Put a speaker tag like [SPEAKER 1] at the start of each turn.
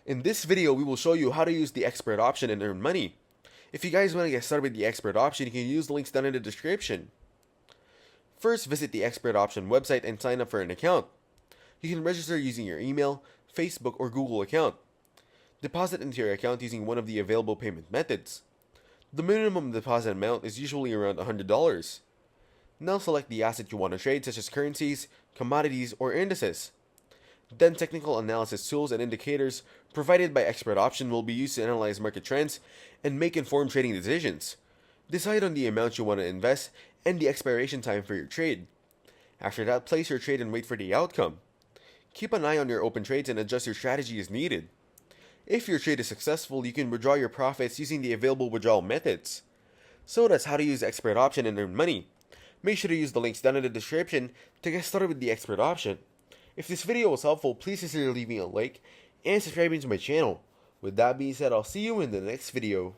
[SPEAKER 1] In this video, we will show you how to use the expert option and earn money. If you guys want to get started with the expert option, you can use the links down in the description. First, visit the expert option website and sign up for an account. You can register using your email, Facebook, or Google account. Deposit into your account using one of the available payment methods. The minimum deposit amount is usually around $100. Now select the asset you want to trade, such as currencies, commodities, or indices. Then technical analysis tools and indicators provided by expert option will be used to analyze market trends and make informed trading decisions. Decide on the amount you want to invest and the expiration time for your trade. After that, place your trade and wait for the outcome. Keep an eye on your open trades and adjust your strategy as needed. If your trade is successful, you can withdraw your profits using the available withdrawal methods. So that's how to use expert option and earn money. Make sure to use the links down in the description to get started with the expert option. If this video was helpful, please consider leaving a like and subscribing to my channel. With that being said, I'll see you in the next video.